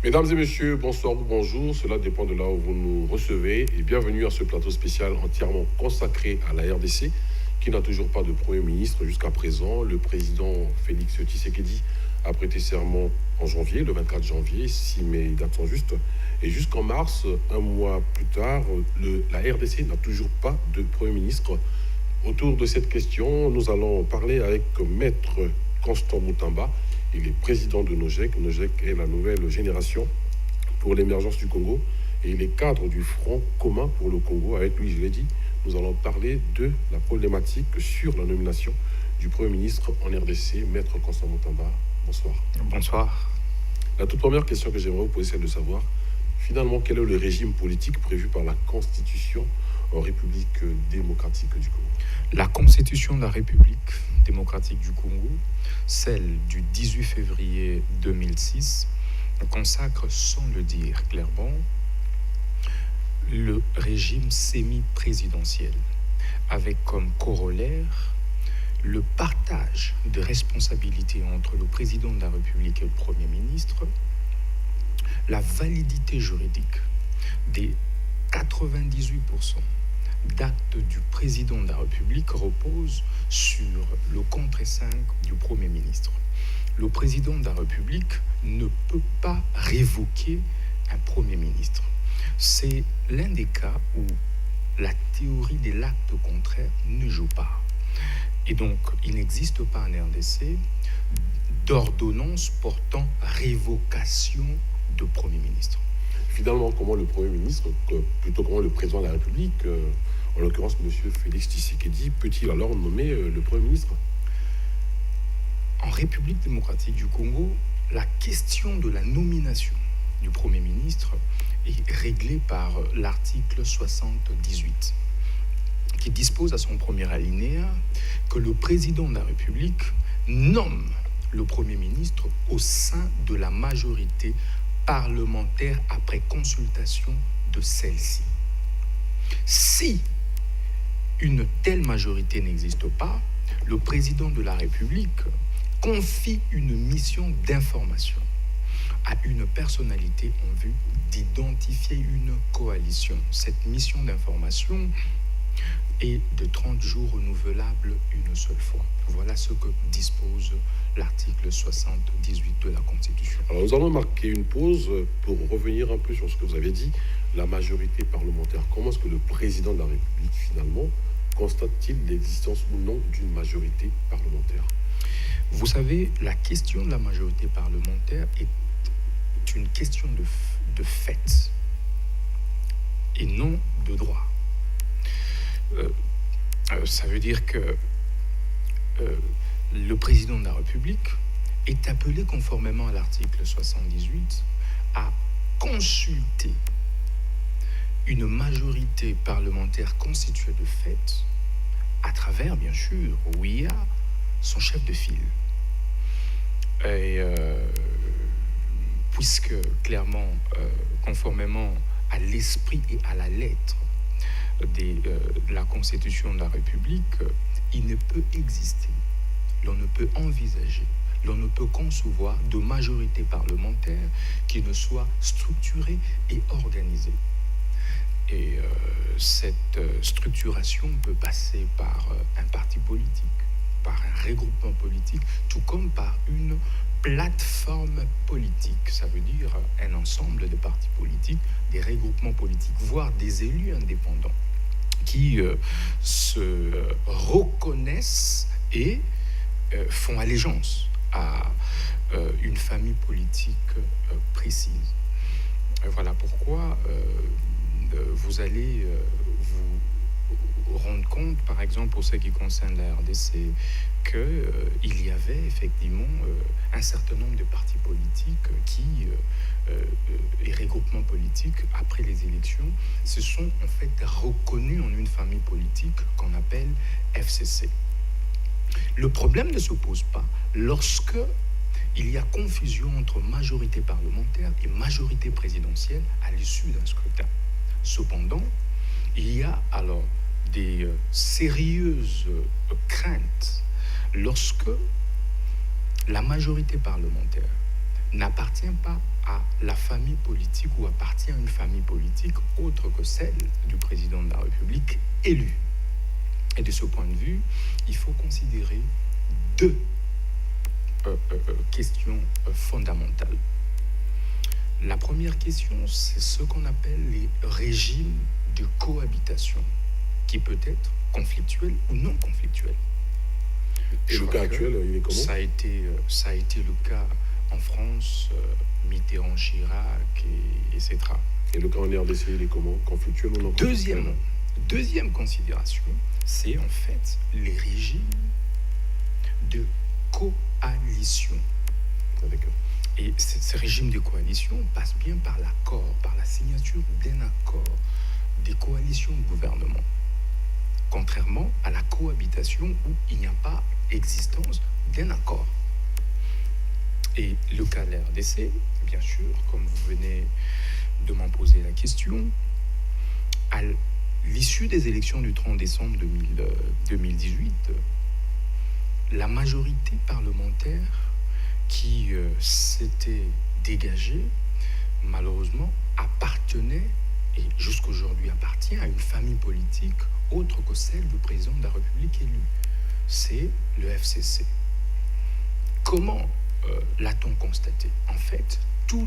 Mesdames et messieurs, bonsoir ou bonjour, cela dépend de là où vous nous recevez et bienvenue à ce plateau spécial entièrement consacré à la RDC qui n'a toujours pas de Premier ministre jusqu'à présent. Le président Félix Tshisekedi a prêté serment en janvier, le 24 janvier, si mes dates sont justes, et jusqu'en mars, un mois plus tard, la RDC n'a toujours pas de Premier ministre. Autour de cette question, nous allons parler avec Maître Constant Moutamba. Il est président de NOJEC. NOJEC est la nouvelle génération pour l'émergence du Congo et il est cadre du Front commun pour le Congo. Avec lui, je l'ai dit, nous allons parler de la problématique sur la nomination du Premier ministre en RDC, Maître Constant Moutamba. Bonsoir. Bonsoir. La toute première question que j'aimerais vous poser, c'est de savoir, finalement, quel est le régime politique prévu par la Constitution en République démocratique du Congo? La Constitution de la République démocratique du Congo, celle du 18 février 2006, consacre, sans le dire clairement, le régime semi-présidentiel, avec comme corollaire le partage de responsabilités entre le président de la République et le Premier ministre, la validité juridique des 98% d'actes du président de la République repose sur le contre-5 du Premier ministre. Le président de la République ne peut pas révoquer un Premier ministre. C'est l'un des cas où la théorie de l'acte contraire ne joue pas. Et donc, il n'existe pas en RDC d'ordonnance portant révocation de Premier ministre. Finalement, comment le Premier ministre, plutôt comment le président de la République, en l'occurrence M. Félix Tshisekedi, peut-il alors nommer le Premier ministre? En République démocratique du Congo, la question de la nomination du Premier ministre est réglée par l'article 78, qui dispose à son premier alinéa que le président de la République nomme le Premier ministre au sein de la majorité parlementaire après consultation de celle-ci. Si une telle majorité n'existe pas, le président de la République confie une mission d'information à une personnalité en vue d'identifier une coalition. Cette mission d'information est de 30 jours renouvelable une seule fois. Voilà ce que dispose l'article 78 de la Constitution. Alors nous allons marquer une pause pour revenir un peu sur ce que vous avez dit, la majorité parlementaire. Comment est-ce que le président de la République, finalement, constate-t-il l'existence ou non d'une majorité parlementaire? Vous savez, la question de la majorité parlementaire est une question de fait et non de droit. Ça veut dire que le président de la République est appelé, conformément à l'article 78, à consulter une majorité parlementaire constituée de fait à travers, bien sûr, OUIA, son chef de file. Et puisque, clairement, conformément à l'esprit et à la lettre de la Constitution de la République, il ne peut exister, l'on ne peut envisager, l'on ne peut concevoir de majorité parlementaire qui ne soit structurée et organisée. Et cette structuration peut passer par un parti politique, par un regroupement politique, tout comme par une plateforme politique. Ça veut dire un ensemble de partis politiques, des regroupements politiques, voire des élus indépendants qui se reconnaissent et font allégeance à une famille politique précise. Voilà pourquoi vous allez vous rendre compte, par exemple, pour ce qui concerne la RDC, qu'il y avait effectivement un certain nombre de partis politiques qui, et regroupements politiques, après les élections, se sont en fait reconnus en une famille politique qu'on appelle FCC. Le problème ne se pose pas lorsque il y a confusion entre majorité parlementaire et majorité présidentielle à l'issue d'un scrutin. Cependant, il y a alors des sérieuses craintes lorsque la majorité parlementaire n'appartient pas à la famille politique ou appartient à une famille politique autre que celle du président de la République élu. Et de ce point de vue, il faut considérer deux questions fondamentales. La première question, c'est ce qu'on appelle les régimes de cohabitation, qui peut être conflictuel ou non conflictuel. Et le cas actuel, il est comment? Ça a été le cas en France, Mitterrand, Chirac, etc. Et le cas en RDC, il est comment? Conflictuel ou non conflictuel? Deuxième considération, c'est en fait les régimes de coalition. D'accord. Et ce régime de coalition passe bien par l'accord, par la signature d'un accord des coalitions de gouvernement, contrairement à la cohabitation où il n'y a pas existence d'un accord. Et le cas de la RDC, bien sûr, comme vous venez de m'en poser la question, à l'issue des élections du 30 décembre 2018, la majorité parlementaire qui s'était dégagée, malheureusement, appartenait, et jusqu'aujourd'hui appartient, à une famille politique autre que celle du président de la République élu. C'est le FCC. Comment l'a-t-on constaté? En fait, tous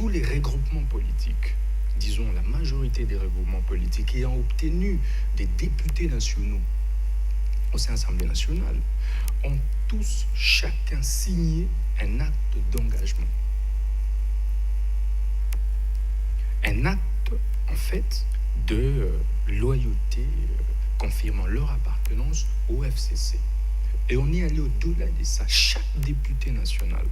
les regroupements politiques, disons la majorité des regroupements politiques ayant obtenu des députés nationaux au sein de l'Assemblée nationale, ont tous, chacun signé un acte d'engagement. Un acte, en fait, de loyauté confirmant leur appartenance au FCC. Et on est allé au-delà de ça. Chaque député national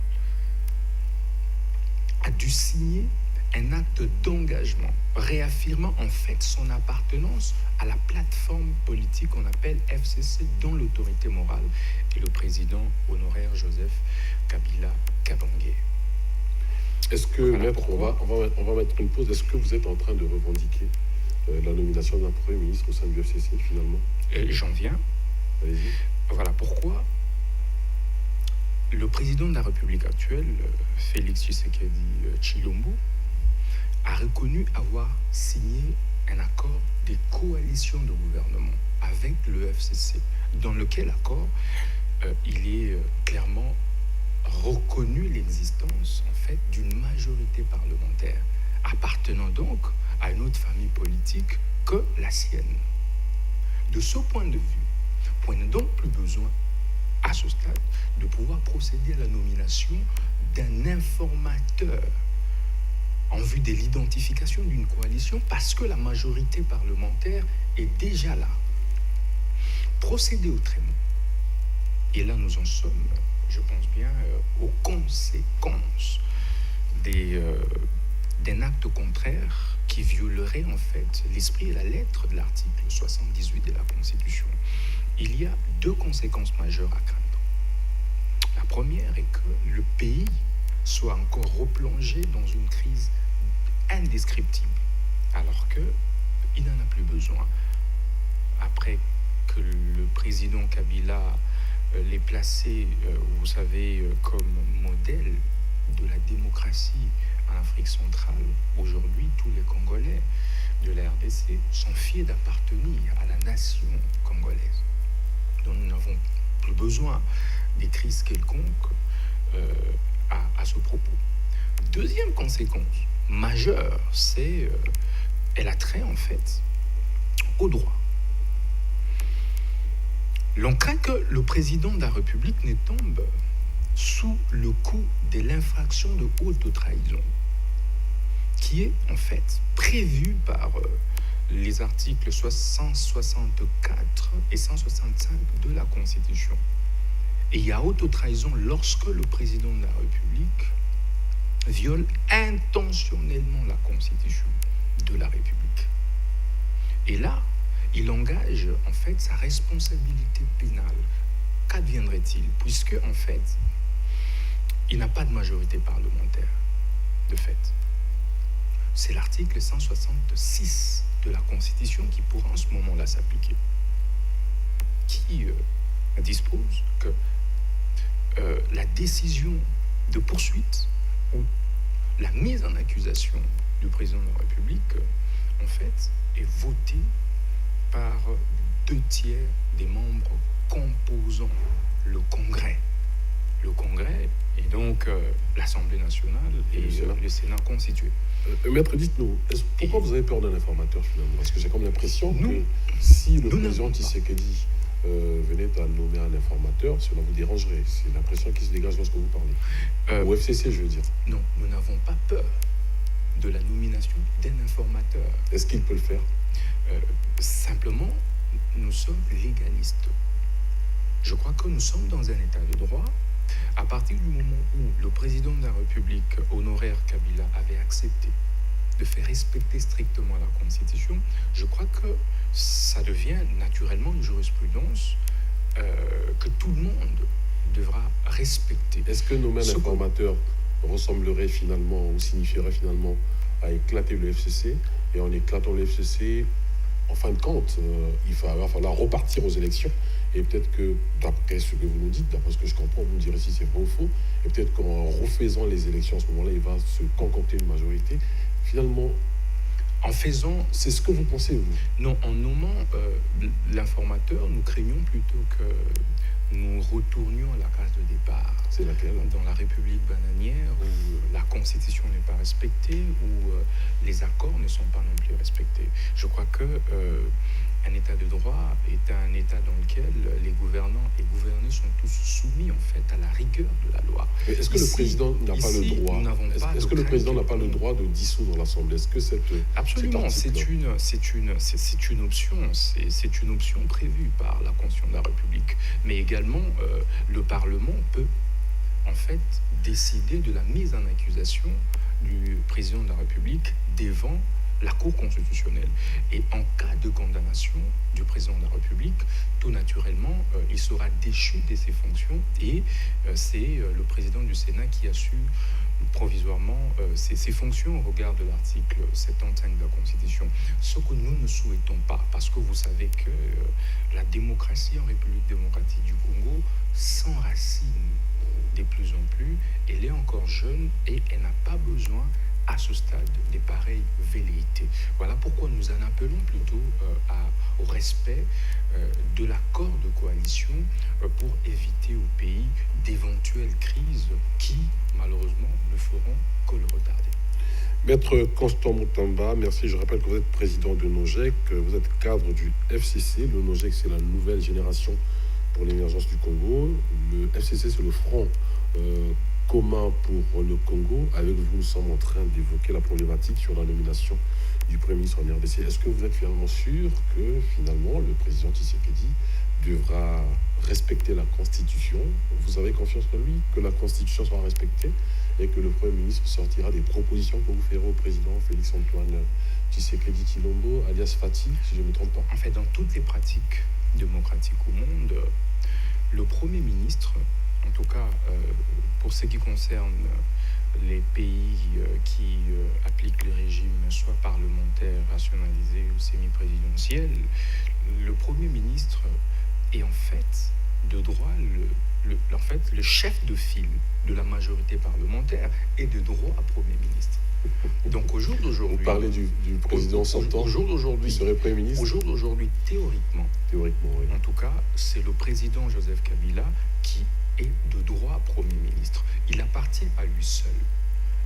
a dû signer un acte d'engagement, réaffirmant en fait son appartenance à la plateforme politique qu'on appelle FCC, dont l'autorité morale est le président honoraire Joseph Kabila Kabange. Est-ce que, voilà, maître, on va mettre une pause. Est-ce que vous êtes en train de revendiquer la nomination d'un Premier ministre au sein du FCC, finalement? J'en viens. Allez-y. Voilà pourquoi le président de la République actuelle, Félix Tshisekedi Tshilombo, a reconnu avoir signé un accord de coalition de gouvernement avec le FCC, dans lequel accord il est clairement reconnu l'existence en fait d'une majorité parlementaire appartenant donc à une autre famille politique que la sienne. De ce point de vue, on n'a donc plus besoin à ce stade de pouvoir procéder à la nomination d'un informateur en vue de l'identification d'une coalition parce que la majorité parlementaire est déjà là. Procéder autrement. Et là, nous en sommes, je pense bien, aux conséquences d'un acte contraire qui violerait en fait l'esprit et la lettre de l'article 78 de la Constitution. Il y a deux conséquences majeures à craindre. La première est que le pays soit encore replongé dans une crise indescriptible, alors qu'il n'en a plus besoin. Après que le président Kabila l'ait placé, vous savez, comme modèle de la démocratie en Afrique centrale, aujourd'hui, tous les Congolais de la RDC sont fiers d'appartenir à la nation congolaise. Donc nous n'avons plus besoin des crises quelconques à ce propos. Deuxième conséquence majeure, elle a trait en fait au droit. L'on craint que le président de la République ne tombe sous le coup de l'infraction de haute trahison, qui est en fait prévue par les articles 164 et 165 de la Constitution. Et il y a haute trahison lorsque le président de la République viole intentionnellement la Constitution de la République. Et là, il engage en fait sa responsabilité pénale. Qu'adviendrait-il? Puisque en fait, il n'a pas de majorité parlementaire, de fait. C'est l'article 166 de la Constitution qui pourra en ce moment-là s'appliquer, qui dispose que la décision de poursuite où la mise en accusation du président de la République, en fait, est votée par 2/3 des membres composant le Congrès. Le Congrès et donc l'Assemblée nationale et le Sénat constitué. Maître, dites-nous, pourquoi vous avez peur d'un informateur finalement? Parce que j'ai comme l'impression que si le président Tshisekedi venait à nommer un informateur, cela vous dérangerait. C'est l'impression qui se dégage lorsque vous parlez. Au FCC, je veux dire. Non, nous n'avons pas peur de la nomination d'un informateur. Est-ce qu'il peut le faire? Simplement, nous sommes légalistes. Je crois que nous sommes dans un état de droit. À partir du moment où le président de la République, honoraire Kabila, avait accepté de faire respecter strictement la Constitution, je crois que ça devient naturellement une jurisprudence que tout le monde devra respecter. Est-ce que nommer un informateur ressemblerait finalement ou signifierait finalement à éclater le FCC? Et en éclatant le FCC, en fin de compte, il va falloir repartir aux élections. Et peut-être que, d'après ce que vous nous dites, d'après ce que je comprends, vous me direz si c'est vrai ou faux, et peut-être qu'en refaisant les élections à ce moment-là, il va se concocter une majorité. Finalement, en faisant... C'est ce que vous pensez, vous? Non, en nommant l'informateur, nous craignons plutôt que nous retournions à la case de départ. C'est laquelle? Dans la République bananière, où la Constitution n'est pas respectée, où les accords ne sont pas non plus respectés. Je crois que un état de droit est un état dans lequel les gouvernants et gouvernés sont tous soumis en fait à la rigueur de la loi. Mais est-ce que le président n'a pas le droit? Est-ce que le président n'a pas le droit de dissoudre l'Assemblée? Est-ce que absolument, c'est une option, c'est une option prévue par la Constitution de la République. Mais également, le Parlement peut en fait décider de la mise en accusation du président de la République devant la Cour constitutionnelle. Et en cas de condamnation du président de la République, tout naturellement, il sera déchu de ses fonctions et c'est le président du Sénat qui assume provisoirement ses fonctions au regard de l'article 75 de la Constitution. Ce que nous ne souhaitons pas, parce que vous savez que la démocratie en République démocratique du Congo s'enracine de plus en plus, elle est encore jeune et elle n'a pas besoin à ce stade des pareilles velléités. Voilà pourquoi nous en appelons plutôt au respect de l'accord de coalition pour éviter au pays d'éventuelles crises qui, malheureusement, ne feront que le retarder. Maître Constant Moutamba, merci. Je rappelle que vous êtes président de NOGEC, vous êtes cadre du FCC. Le NOGEC, c'est la nouvelle génération pour l'émergence du Congo. Le FCC, c'est le front commun pour le Congo. Avec vous, nous sommes en train d'évoquer la problématique sur la nomination du Premier ministre en RDC. Est-ce que vous êtes finalement sûr que finalement le président Tshisekedi devra respecter la Constitution? Vous avez confiance en lui, que la Constitution sera respectée et que le Premier ministre sortira des propositions que vous ferez au président Félix-Antoine Tshisekedi Tshilombo, alias Fati, si je ne me trompe pas? En fait, dans toutes les pratiques démocratiques au monde, le Premier ministre, en tout cas pour ce qui concerne les pays qui appliquent le régime soit parlementaire, rationalisé ou semi-présidentiel, le Premier ministre est en fait de droit le chef de file de la majorité parlementaire et de droit à Premier ministre. Donc au jour d'aujourd'hui... Vous parlez du président sortant, au jour d'aujourd'hui, qui serait Premier ministre? Au jour d'aujourd'hui, théoriquement, oui. En tout cas, c'est le président Joseph Kabila qui est de droit Premier ministre. Il appartient à lui seul,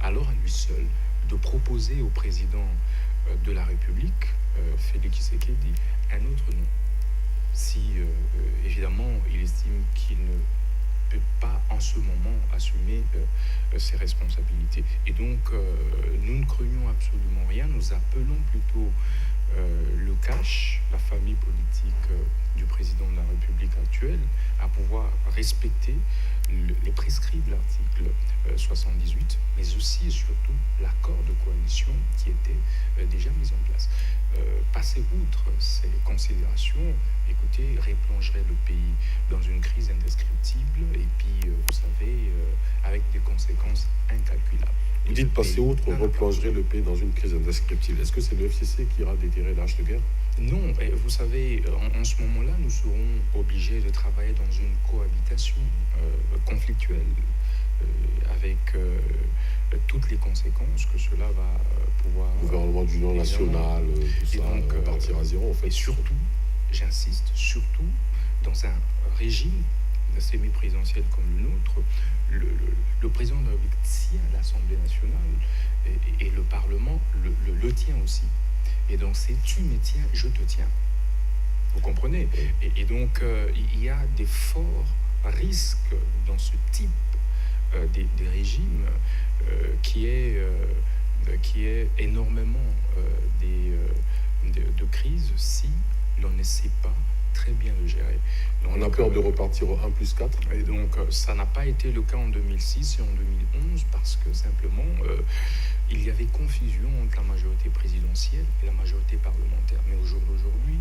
alors à lui seul, de proposer au président de la République, Félix Tshisekedi, un autre nom. Si, évidemment, il estime qu'il ne peut pas en ce moment assumer ses responsabilités. Et donc, nous ne craignons absolument rien. Nous appelons plutôt le cash, la famille politique du président de la République actuelle, à pouvoir respecter les prescrits de l'article 78, mais aussi et surtout l'accord de coalition qui était déjà mis en place. Passer outre ces considérations, écoutez, replongerait le pays dans une crise indescriptible et puis, vous savez, avec des conséquences incalculables. Vous dites passer outre, replongerait le pays dans une crise indescriptible. Est-ce que c'est le FCC qui ira déterrer l'âge de guerre? Non, et vous savez, en ce moment-là, nous serons obligés de travailler dans une cohabitation conflictuelle avec toutes les conséquences que cela va pouvoir... Gouvernement d'union nationale, tout ça, donc, partir à zéro, en fait. Et surtout, j'insiste, surtout, dans un régime semi-présidentiel comme le nôtre, le président de la République tient l'Assemblée nationale et le Parlement le tient aussi. Et donc, c'est tu me tiens, je te tiens. Vous comprenez ? Et donc, il y a des forts risques dans ce type des régimes qui est énormément de crises si l'on ne sait pas très bien le gérer. Donc, on a peur de repartir au 1+4. Et donc, ça n'a pas été le cas en 2006 et en 2011 parce que simplement, il y avait confusion entre la majorité présidentielle et la majorité parlementaire. Mais au jour d'aujourd'hui,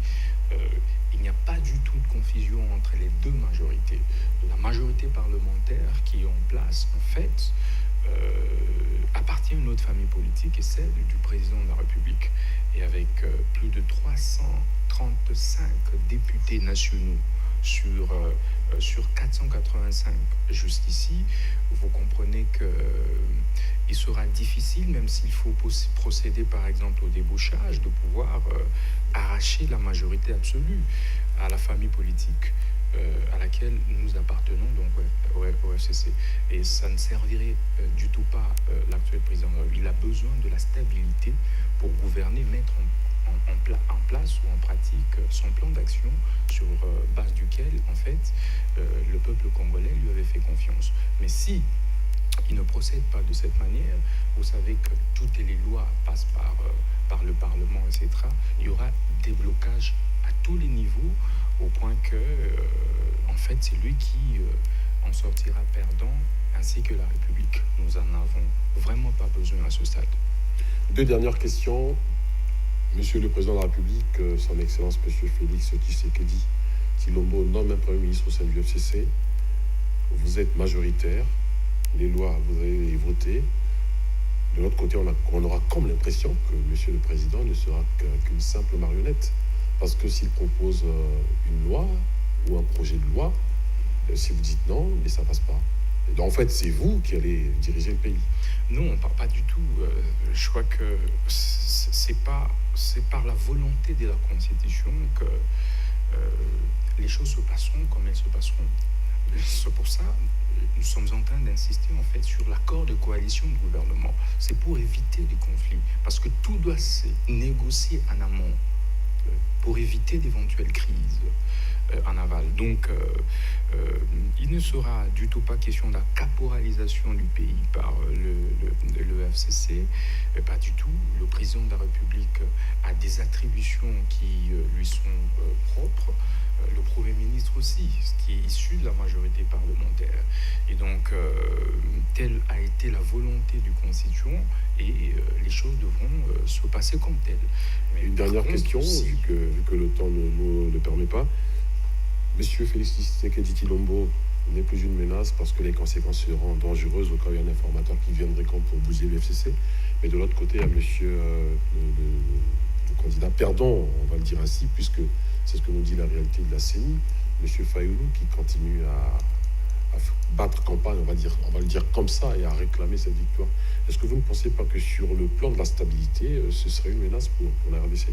il n'y a pas du tout de confusion entre les deux majorités. La majorité parlementaire qui est en place, en fait, appartient à une autre famille politique et celle du président de la République. Et avec plus de 335 députés nationaux sur 485 jusqu'ici, vous comprenez qu'il sera difficile, même s'il faut procéder par exemple au débauchage, de pouvoir arracher la majorité absolue à la famille politique à laquelle nous appartenons, donc au FCC. Et ça ne servirait du tout pas l'actuel président. Il a besoin de la stabilité pour gouverner, mettre en place ou en pratique son plan d'action sur base duquel, en fait, le peuple congolais lui avait fait confiance. Mais si il ne procède pas de cette manière, vous savez que toutes les lois passent par le Parlement, etc. Il y aura des blocages à tous les niveaux, au point que, en fait, c'est lui qui en sortira perdant, ainsi que la République. Nous en avons vraiment pas besoin à ce stade. Deux dernières questions. Monsieur le Président de la République, son Excellence Monsieur Félix Tshisekedi Tshilombo nomme un Premier ministre au sein du FCC. Vous êtes majoritaire, les lois, vous allez les voter. De l'autre côté, on aura comme l'impression que Monsieur le Président ne sera qu'une simple marionnette. Parce que s'il propose une loi ou un projet de loi, si vous dites non, mais ça ne passe pas. Et donc, en fait, c'est vous qui allez diriger le pays. Non, on ne parle pas du tout. Je crois que c'est par la volonté de la Constitution que les choses se passeront comme elles se passeront. C'est pour ça nous sommes en train d'insister en fait sur l'accord de coalition de gouvernement. C'est pour éviter des conflits, parce que tout doit se négocier en amont pour éviter d'éventuelles crises en aval. Donc, il ne sera du tout pas question de la caporalisation du pays par le FCC, pas du tout. Le président de la République a des attributions qui lui sont propres. Le Premier ministre aussi, ce qui est issu de la majorité parlementaire. Et donc, telle a été la volonté du constituant et les choses devront se passer comme telles. Mais une dernière question, vu que le temps ne nous le permet pas. Monsieur Félix Tshisekedi Tshilombo n'est plus une menace parce que les conséquences seront dangereuses au cas où il y a un informateur qui viendrait comme pour bousiller le FCC. Mais de l'autre côté, il y a monsieur le candidat perdant, on va le dire ainsi, puisque c'est ce que nous dit la réalité de la CENI, monsieur Fayoulou, qui continue à battre campagne, on va le dire comme ça, et à réclamer cette victoire. Est-ce que vous ne pensez pas que sur le plan de la stabilité, ce serait une menace pour la RDC ?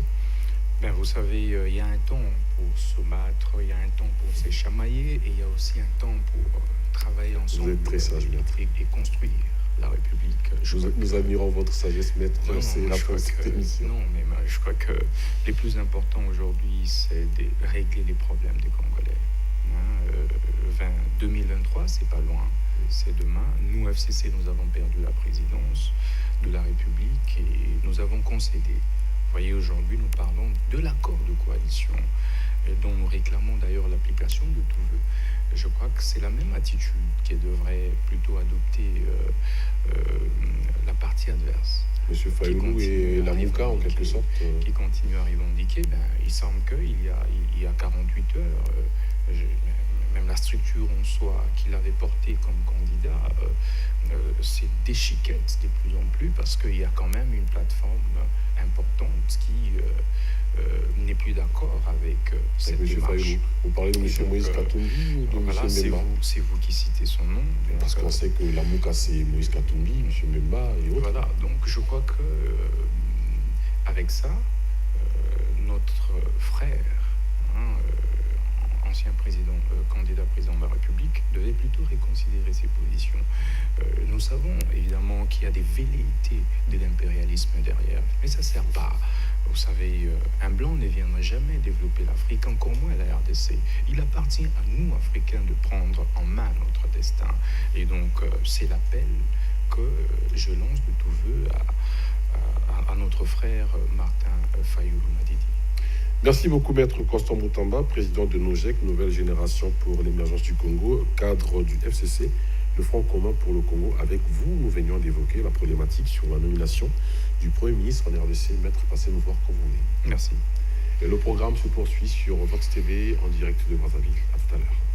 Ben, vous savez, il y a un temps pour se battre, il y a un temps pour se chamailler, et il y a aussi un temps pour travailler ensemble. Vous êtes très sage, et construire la République. Nous admirons votre sagesse, maître. C'est la fin de cette émission. Non, mais je crois que les plus importants aujourd'hui, c'est de régler les problèmes des Congolais. 2023, c'est pas loin, c'est demain. Nous, FCC, nous avons perdu la présidence de la République et nous avons concédé. Vous voyez, aujourd'hui, nous parlons de l'accord de coalition dont nous réclamons d'ailleurs l'application de tous vœux. Je crois que c'est la même attitude qui devrait plutôt adopter la partie adverse. Monsieur Fayoulou et la Mouka, en quelque sorte. Qui continue à revendiquer. Il semble qu'il y a 48 heures, même la structure en soi qu'il avait portée comme candidat se déchiquette de plus en plus parce qu'il y a quand même une plateforme importante qui n'est plus d'accord avec cette M. démarche. Fayoulou. Vous parlez de M. Moïse Katumbi ou de Voilà, M. Memba? c'est vous qui citez son nom. Parce qu'on sait que la Mouka, c'est Moïse Katumbi, M. Memba et autres. Voilà, donc je crois que avec ça, notre frère, ancien président, candidat président de la République, devait plutôt reconsidérer ses positions. Nous savons évidemment qu'il y a des velléités de l'impérialisme derrière, mais ça ne sert pas. Vous savez, un blanc ne viendra jamais développer l'Afrique, encore moins la RDC. Il appartient à nous, Africains, de prendre en main notre destin. Et donc, c'est l'appel que je lance de tout vœu à notre frère Martin Fayoulou Madidi. Merci beaucoup, Maître Constant Moutamba, président de NOGEC, Nouvelle Génération pour l'émergence du Congo, cadre du FCC, le Front commun pour le Congo. Avec vous, nous venions d'évoquer la problématique sur la nomination du Premier ministre en RDC. Maître, passez nous voir quand vous voulez. Merci. Et le programme se poursuit sur Vox TV en direct de Brazzaville. À tout à l'heure.